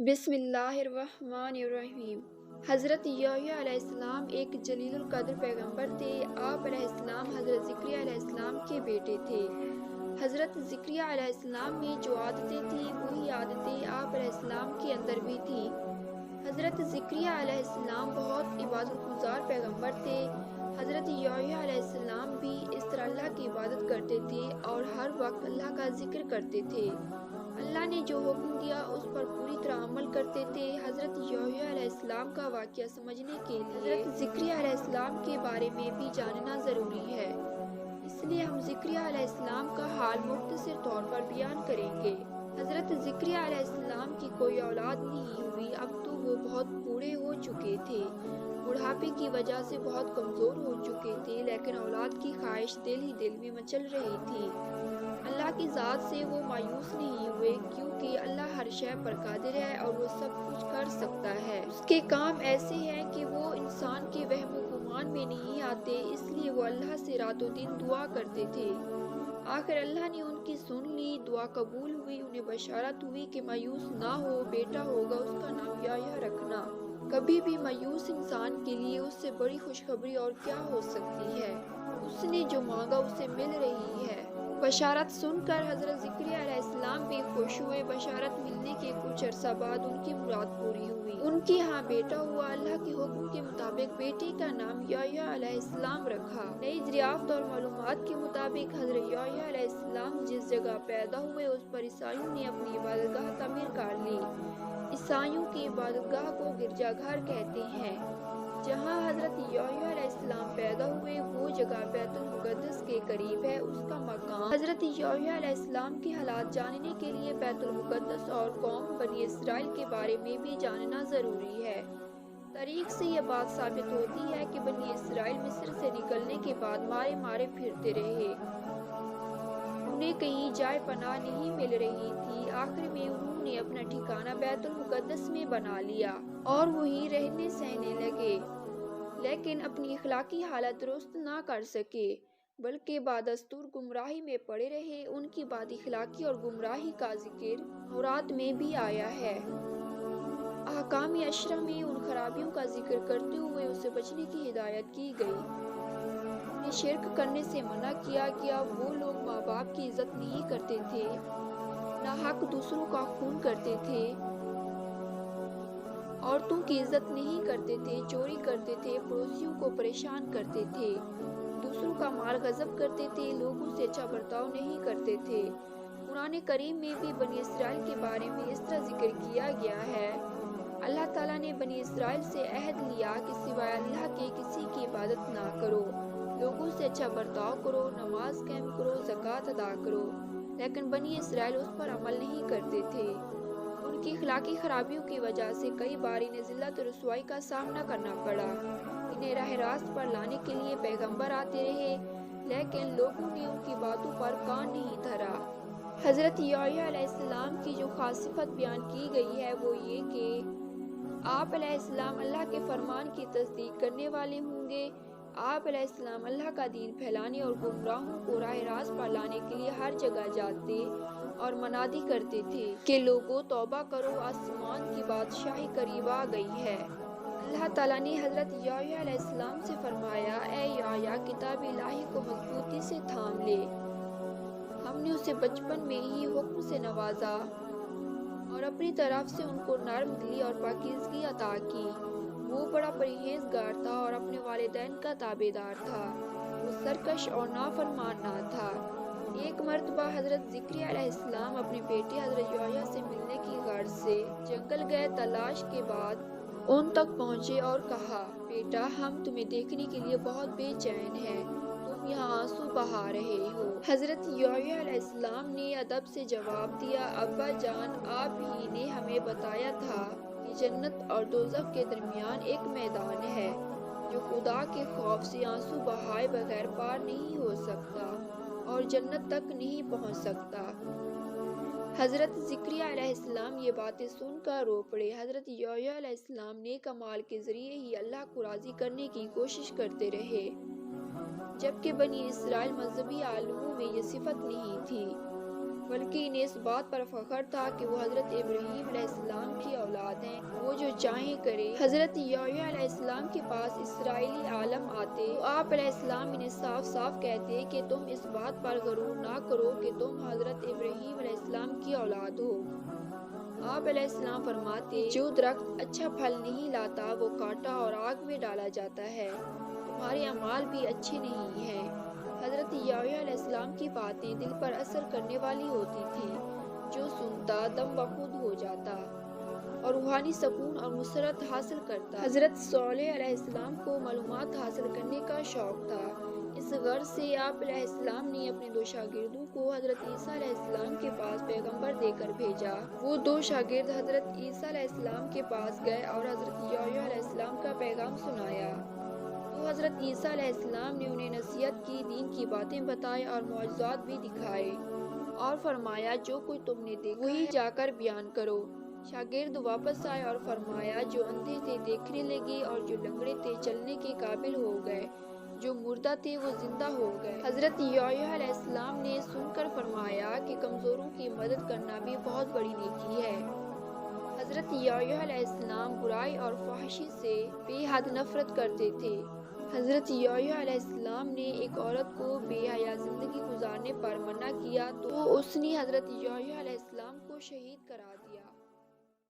بسم اللہ الرحمن الرحیم۔ حضرت یحییٰ علیہ السلام ایک جلیل القدر پیغمبر تھے۔ آپ علیہ السلام حضرت زکریا علیہ السلام کے بیٹے تھے۔ حضرت زکریا علیہ السلام میں جو عادتیں تھیں وہی عادتیں آپ علیہ السلام کے اندر بھی تھیں۔ حضرت زکریا علیہ السلام بہت عبادت گزار پیغمبر تھے۔ حضرت یحییٰ علیہ السلام بھی اس طرح اللہ کی عبادت کرتے تھے اور ہر وقت اللہ کا ذکر کرتے تھے۔ اللہ نے جو حکم دیا اس پر پوری طرح عمل کرتے تھے۔ حضرت یحییٰ علیہ السلام کا واقعہ سمجھنے کے لیے حضرت زکریا علیہ السلام کے بارے میں بھی جاننا ضروری ہے، اس لیے ہم زکریا علیہ السلام کا حال مختصر طور پر بیان کریں گے۔ حضرت زکریا علیہ السلام کی کوئی اولاد نہیں ہوئی، اب تو وہ بہت بوڑھے ہو چکے تھے، بڑھاپے کی وجہ سے بہت کمزور ہو چکے تھے، لیکن اولاد کی خواہش دل ہی دل میں مچل رہی تھی۔ اللہ کی ذات سے وہ مایوس نہیں ہوئے، کیونکہ اللہ ہر شے پر قادر ہے اور وہ سب کچھ کر سکتا ہے۔ اس کے کام ایسے ہیں کہ وہ انسان کے وہم و گمان میں نہیں آتے، اس لیے وہ اللہ سے رات و دن دعا کرتے تھے۔ آخر اللہ نے ان کی سن لی، دعا قبول ہوئی، انہیں بشارت ہوئی کہ مایوس نہ ہو، بیٹا ہوگا، اس کا نام یحییٰ رکھنا۔ کبھی بھی مایوس انسان کے لیے اس سے بڑی خوشخبری اور کیا ہو سکتی ہے؟ اس نے جو مانگا اسے مل رہی ہے۔ بشارت سن کر حضرت زکریا علیہ السلام بھی خوش ہوئے۔ بشارت ملنے کے کچھ عرصہ بعد ان کی مراد پوری ہوئی، ان کے ہاں بیٹا ہوا۔ اللہ کے حکم کے مطابق بیٹے کا نام یحییٰ علیہ السلام رکھا۔ نئی دریافت اور معلومات کے مطابق حضرت یحییٰ علیہ السلام جس جگہ پیدا ہوئے اس پر عیسائیوں نے اپنی عبادت گاہ تعمیر کر لی۔ عیسائیوں کی عبادت گاہ کو گرجا گھر کہتے ہیں۔ جہاں حضرت یحییٰ علیہ السلام پیدا ہوئے وہ جگہ بیت المقدس کے قریب ہے۔ اس کا مقام حضرت یحییٰ علیہ السلام کے حالات جاننے کے لیے بیت المقدس اور قوم بنی اسرائیل کے بارے میں بھی جاننا ضروری ہے۔ تاریخ سے یہ بات ثابت ہوتی ہے کہ بنی اسرائیل مصر سے نکلنے کے بعد مارے مارے پھرتے رہے، انہیں کہیں جائے پناہ نہیں مل رہی تھی۔ آخر میں انہوں نے اپنا ٹھکانہ بیت المقدس میں بنا لیا اور وہیں رہنے سہنے لگے، لیکن اپنی اخلاقی حالت درست نہ کر سکے، بلکہ بدستور گمراہی میں پڑے رہے۔ ان کی بد اخلاقی اور گمراہی کا ذکر تورات میں بھی آیا ہے۔ احکام عشرہ میں ان خرابیوں کا ذکر کرتے ہوئے اسے بچنے کی ہدایت کی گئی۔ انہیں شرک کرنے سے منع کیا گیا۔ وہ لوگ ماں باپ کی عزت نہیں کرتے تھے، ناحق دوسروں کا خون کرتے تھے، عورتوں کی عزت نہیں کرتے تھے، چوری کرتے تھے، پڑوسیوں کو پریشان کرتے تھے، دوسروں کا مال غصب کرتے تھے، لوگوں سے اچھا برتاؤ نہیں کرتے تھے۔ قرآن کریم میں بھی بنی اسرائیل کے بارے میں اس طرح ذکر کیا گیا ہے۔ اللہ تعالیٰ نے بنی اسرائیل سے عہد لیا کہ سوائے اللہ کے کسی کی عبادت نہ کرو، لوگوں سے اچھا برتاؤ کرو، نماز قائم کرو، زکوٰۃ ادا کرو، لیکن بنی اسرائیل اس پر عمل نہیں کرتے تھے۔ ان کی اخلاقی خرابیوں کی وجہ سے کئی بار انہیں ذلت و رسوائی کا سامنا کرنا پڑا۔ انہیں راہ راست پر لانے کے لیے پیغمبر آتے رہے، لیکن لوگوں نے ان کی باتوں پر کان نہیں دھرا۔ حضرت یحییٰ علیہ السلام کی جو خاص صفت بیان کی گئی ہے وہ یہ کہ آپ علیہ السلام اللہ کے فرمان کی تصدیق کرنے والے ہوں گے۔ آپ علیہ السلام اللہ کا دین پھیلانے اور گمراہوں کو راہ راست پر لانے کے لیے ہر جگہ جاتے اور منادی کرتے تھے کہ لوگوں توبہ کرو، آسمان کی بادشاہی قریب آ گئی ہے۔ اللہ تعالیٰ نے حضرت یحییٰ علیہ السلام سے فرمایا، اے یحییٰ، کتاب الہی کو مضبوطی سے تھام لے۔ ہم نے اسے بچپن میں ہی حکم سے نوازا اور اپنی طرف سے ان کو نرم دلی اور پاکیزگی عطا کی۔ وہ بڑا پرہیزگار تھا اور اپنے والدین کا تابعدار تھا، وہ سرکش اور نافرمان نہ تھا۔ ایک مرتبہ حضرت زکریا علیہ السلام اپنے بیٹے حضرت یحییٰ سے ملنے کی غرض سے جنگل گئے۔ تلاش کے بعد ان تک پہنچے اور کہا، بیٹا، ہم تمہیں دیکھنے کے لیے بہت بے چین ہیں، تم یہاں آنسو بہا رہے ہو۔ حضرت یحییٰ علیہ السلام نے ادب سے جواب دیا، ابا جان، آپ ہی نے ہمیں بتایا تھا کہ جنت اور دوزخ کے درمیان ایک میدان ہے جو خدا کے خوف سے آنسو بہائے بغیر پار نہیں ہو سکتا اور جنت تک نہیں پہنچ سکتا۔ حضرت زکریا علیہ السلام یہ باتیں سن کر رو پڑے۔ حضرت یحییٰ علیہ السلام نیک اعمال کے ذریعے ہی اللہ کو راضی کرنے کی کوشش کرتے رہے، جبکہ بنی اسرائیل مذہبی عالموں میں یہ صفت نہیں تھی، بلکہ انہیں اس بات پر فخر تھا کہ وہ حضرت ابراہیم علیہ السلام کی اولاد چاہیں کرے۔ حضرت یحییٰ علیہ السلام کے پاس اسرائیلی عالم آتے تو آپ علیہ السلام انہیں صاف صاف کہتے کہ تم اس بات پر غرور نہ کرو کہ تم حضرت ابراہیم علیہ السلام کی اولاد ہو۔ آپ علیہ السلام فرماتے جو درخت اچھا پھل نہیں لاتا وہ کاٹا اور آگ میں ڈالا جاتا ہے، تمہارے اعمال بھی اچھے نہیں ہیں۔ حضرت یحییٰ علیہ السلام کی باتیں دل پر اثر کرنے والی ہوتی تھیں، جو سنتا دم بخود ہو جاتا اور روحانی سکون اور مسرت حاصل کرتا۔ حضرت صالح علیہ السلام کو معلومات حاصل کرنے کا شوق تھا، اس غرض سے آپ علیہ السلام نے اپنے 2 شاگردوں کو حضرت عیسیٰ علیہ السلام کے پاس پیغمبر دے کر بھیجا۔ وہ 2 شاگرد حضرت عیسیٰ علیہ السلام کے پاس گئے اور حضرت یحییٰ علیہ السلام کا پیغام سنایا تو حضرت عیسیٰ علیہ السلام نے انہیں نصیحت کی، دین کی باتیں بتائیں اور معجزات بھی دکھائے اور فرمایا جو کوئی تم نے دیکھا وہی جا کر بیان کرو۔ شاگرد واپس آئے اور فرمایا جو اندھے تھے دیکھنے لگے اور جو لنگڑے تھے چلنے کے قابل ہو گئے، جو مردہ تھے وہ زندہ ہو گئے۔ حضرت یحییٰ علیہ السلام نے سن کر فرمایا کہ کمزوروں کی مدد کرنا بھی بہت بڑی نیکی ہے۔ حضرت یحییٰ علیہ السلام برائی اور فحاشی سے بے حد نفرت کرتے تھے۔ حضرت یحییٰ علیہ السلام نے ایک عورت کو بے حیا زندگی گزارنے پر منع کیا تو اس نے حضرت یحییٰ علیہ السلام کو شہید کرا دیا۔